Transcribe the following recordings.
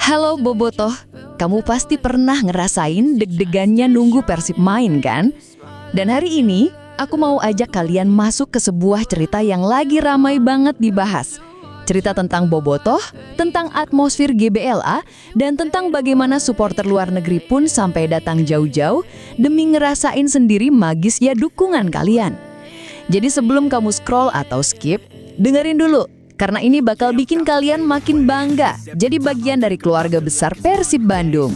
Halo Bobotoh, kamu pasti pernah ngerasain deg-degannya nunggu Persib main kan? Dan hari ini, aku mau ajak kalian masuk ke sebuah cerita yang lagi ramai banget dibahas. Cerita tentang Bobotoh, tentang atmosfer GBLA, dan tentang bagaimana supporter luar negeri pun sampai datang jauh-jauh demi ngerasain sendiri magisnya dukungan kalian. Jadi sebelum kamu scroll atau skip, dengerin dulu. Karena ini bakal bikin kalian makin bangga jadi bagian dari keluarga besar Persib Bandung.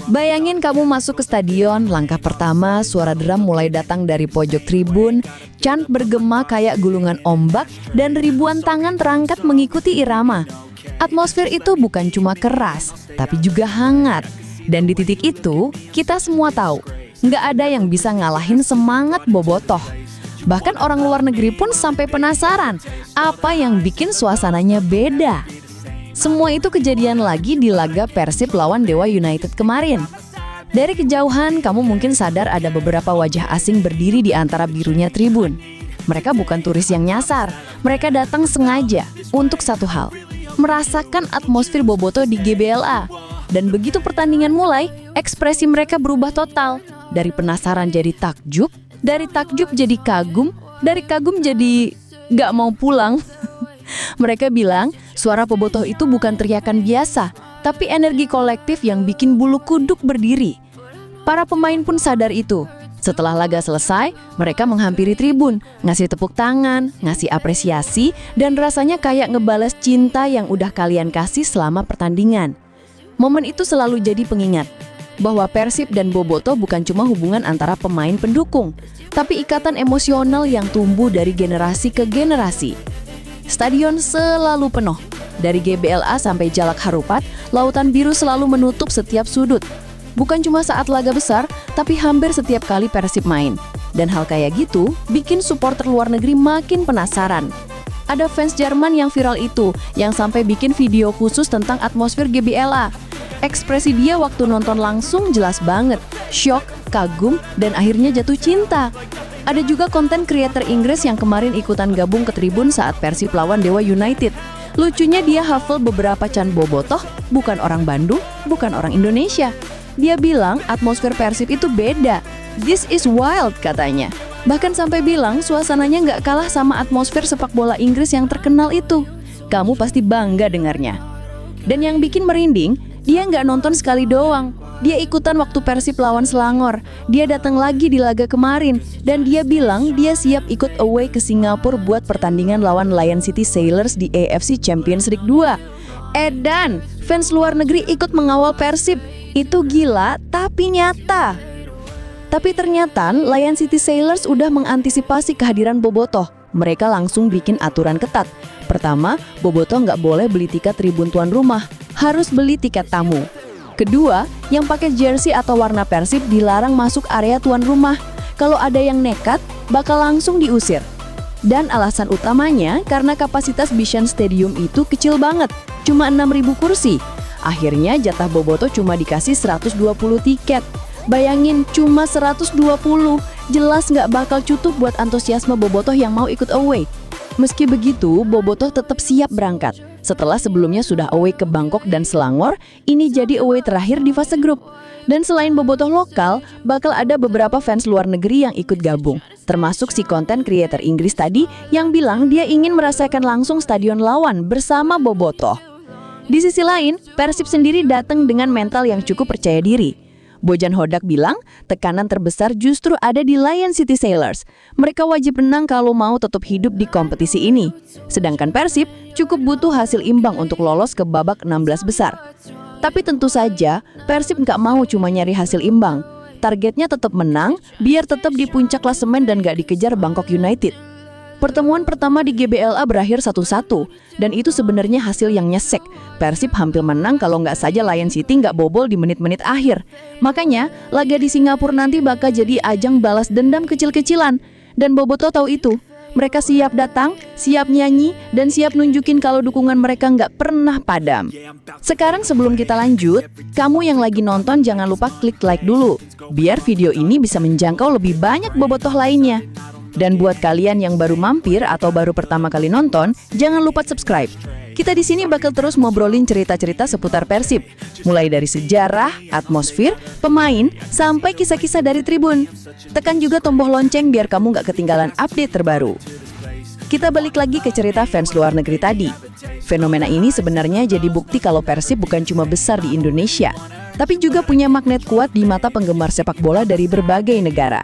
Bayangin kamu masuk ke stadion, langkah pertama suara drum mulai datang dari pojok tribun, chant bergema kayak gulungan ombak, dan ribuan tangan terangkat mengikuti irama. Atmosfer itu bukan cuma keras, tapi juga hangat. Dan di titik itu, kita semua tahu, nggak ada yang bisa ngalahin semangat Bobotoh. Bahkan orang luar negeri pun sampai penasaran apa yang bikin suasananya beda. Semua itu kejadian lagi di laga Persib lawan Dewa United kemarin. Dari kejauhan, kamu mungkin sadar ada beberapa wajah asing berdiri di antara birunya tribun. Mereka bukan turis yang nyasar, mereka datang sengaja untuk satu hal, merasakan atmosfer Bobotoh di GBLA. Dan begitu pertandingan mulai, ekspresi mereka berubah total. Dari penasaran jadi takjub, dari takjub jadi kagum, dari kagum jadi gak mau pulang. Mereka bilang suara Bobotoh itu bukan teriakan biasa, tapi energi kolektif yang bikin bulu kuduk berdiri. Para pemain pun sadar itu. Setelah laga selesai, mereka menghampiri tribun, ngasih tepuk tangan, ngasih apresiasi, dan rasanya kayak ngebales cinta yang udah kalian kasih selama pertandingan. Momen itu selalu jadi pengingat bahwa Persib dan Bobotoh bukan cuma hubungan antara pemain pendukung, tapi ikatan emosional yang tumbuh dari generasi ke generasi. Stadion selalu penuh. Dari GBLA sampai Jalak Harupat, lautan biru selalu menutup setiap sudut. Bukan cuma saat laga besar, tapi hampir setiap kali Persib main. Dan hal kayak gitu bikin supporter luar negeri makin penasaran. Ada fans Jerman yang viral itu, yang sampai bikin video khusus tentang atmosfer GBLA. Ekspresi dia waktu nonton langsung jelas banget, syok, kagum, dan akhirnya jatuh cinta. Ada juga konten creator Inggris yang kemarin ikutan gabung ke tribun saat Persib lawan Dewa United. Lucunya dia hafal beberapa chant Bobotoh, bukan orang Bandung, bukan orang Indonesia. Dia bilang atmosfer Persib itu beda. This is wild katanya. Bahkan sampai bilang suasananya nggak kalah sama atmosfer sepak bola Inggris yang terkenal itu. Kamu pasti bangga dengarnya. Dan yang bikin merinding, dia nggak nonton sekali doang. Dia ikutan waktu Persib lawan Selangor. Dia datang lagi di laga kemarin. Dan dia bilang dia siap ikut away ke Singapura buat pertandingan lawan Lion City Sailors di AFC Champions League 2. Edan, fans luar negeri ikut mengawal Persib. Itu gila, tapi nyata. Tapi ternyata Lion City Sailors udah mengantisipasi kehadiran Bobotoh. Mereka langsung bikin aturan ketat. Pertama, Bobotoh nggak boleh beli tiket tribun tuan rumah. Harus beli tiket tamu. Kedua, yang pakai jersey atau warna Persib dilarang masuk area tuan rumah. Kalau ada yang nekat, bakal langsung diusir. Dan alasan utamanya karena kapasitas Bishan Stadium itu kecil banget, cuma 6.000 kursi. Akhirnya jatah Bobotoh cuma dikasih 120 tiket. Bayangin cuma 120, jelas nggak bakal cukup buat antusiasme Bobotoh yang mau ikut away. Meski begitu, Bobotoh tetap siap berangkat. Setelah sebelumnya sudah away ke Bangkok dan Selangor, ini jadi away terakhir di fase grup. Dan selain Bobotoh lokal, bakal ada beberapa fans luar negeri yang ikut gabung. Termasuk si konten creator Inggris tadi yang bilang dia ingin merasakan langsung stadion lawan bersama Bobotoh. Di sisi lain, Persib sendiri datang dengan mental yang cukup percaya diri. Bojan Hodak bilang, tekanan terbesar justru ada di Lion City Sailors. Mereka wajib menang kalau mau tetap hidup di kompetisi ini. Sedangkan Persib cukup butuh hasil imbang untuk lolos ke babak 16 besar. Tapi tentu saja, Persib nggak mau cuma nyari hasil imbang. Targetnya tetap menang, biar tetap di puncak klasemen dan nggak dikejar Bangkok United. Pertemuan pertama di GBLA berakhir 1-1, dan itu sebenarnya hasil yang nyesek. Persib hampir menang kalau nggak saja Lion City nggak bobol di menit-menit akhir. Makanya, laga di Singapura nanti bakal jadi ajang balas dendam kecil-kecilan. Dan Bobotoh tahu itu. Mereka siap datang, siap nyanyi, dan siap nunjukin kalau dukungan mereka nggak pernah padam. Sekarang sebelum kita lanjut, kamu yang lagi nonton jangan lupa klik like dulu, biar video ini bisa menjangkau lebih banyak Bobotoh lainnya. Dan buat kalian yang baru mampir atau baru pertama kali nonton, jangan lupa subscribe. Kita di sini bakal terus ngobrolin cerita-cerita seputar Persib, mulai dari sejarah, atmosfer, pemain, sampai kisah-kisah dari tribun. Tekan juga tombol lonceng biar kamu nggak ketinggalan update terbaru. Kita balik lagi ke cerita fans luar negeri tadi. Fenomena ini sebenarnya jadi bukti kalau Persib bukan cuma besar di Indonesia, tapi juga punya magnet kuat di mata penggemar sepak bola dari berbagai negara.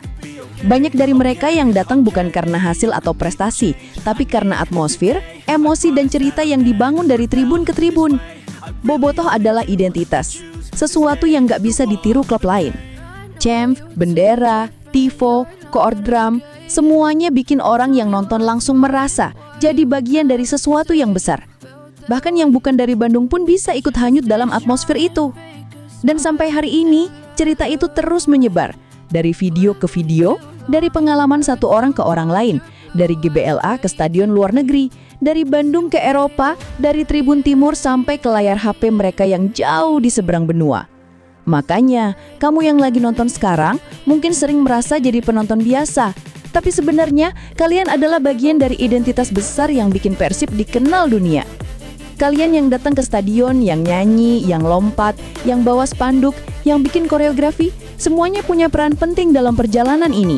Banyak dari mereka yang datang bukan karena hasil atau prestasi, tapi karena atmosfer, emosi, dan cerita yang dibangun dari tribun ke tribun. Bobotoh adalah identitas, sesuatu yang nggak bisa ditiru klub lain. Champ, bendera, tifo, koord drum, semuanya bikin orang yang nonton langsung merasa jadi bagian dari sesuatu yang besar. Bahkan yang bukan dari Bandung pun bisa ikut hanyut dalam atmosfer itu. Dan sampai hari ini, cerita itu terus menyebar. Dari video ke video, dari pengalaman satu orang ke orang lain, dari GBLA ke stadion luar negeri, dari Bandung ke Eropa, dari Tribun Timur sampai ke layar HP mereka yang jauh di seberang benua. Makanya, kamu yang lagi nonton sekarang mungkin sering merasa jadi penonton biasa, tapi sebenarnya kalian adalah bagian dari identitas besar yang bikin Persib dikenal dunia. Kalian yang datang ke stadion, yang nyanyi, yang lompat, yang bawa spanduk, yang bikin koreografi, semuanya punya peran penting dalam perjalanan ini.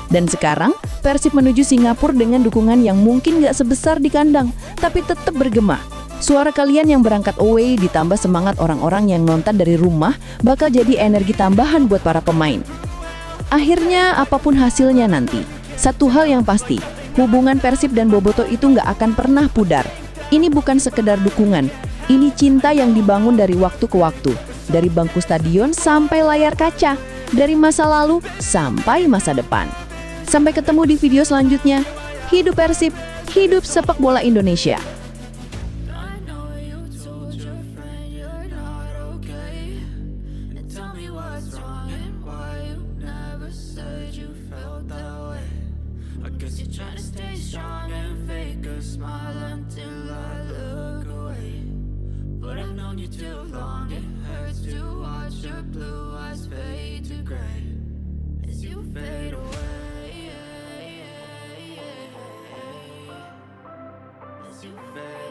Dan sekarang, Persib menuju Singapura dengan dukungan yang mungkin gak sebesar di kandang, tapi tetap bergema. Suara kalian yang berangkat away ditambah semangat orang-orang yang nonton dari rumah bakal jadi energi tambahan buat para pemain. Akhirnya, apapun hasilnya nanti, satu hal yang pasti, hubungan Persib dan Bobotoh itu gak akan pernah pudar. Ini bukan sekedar dukungan, ini cinta yang dibangun dari waktu ke waktu, dari bangku stadion sampai layar kaca, dari masa lalu sampai masa depan. Sampai ketemu di video selanjutnya. Hidup Persib, hidup sepak bola Indonesia. You too long, it hurts to watch your blue eyes fade to gray as you fade away, as you fade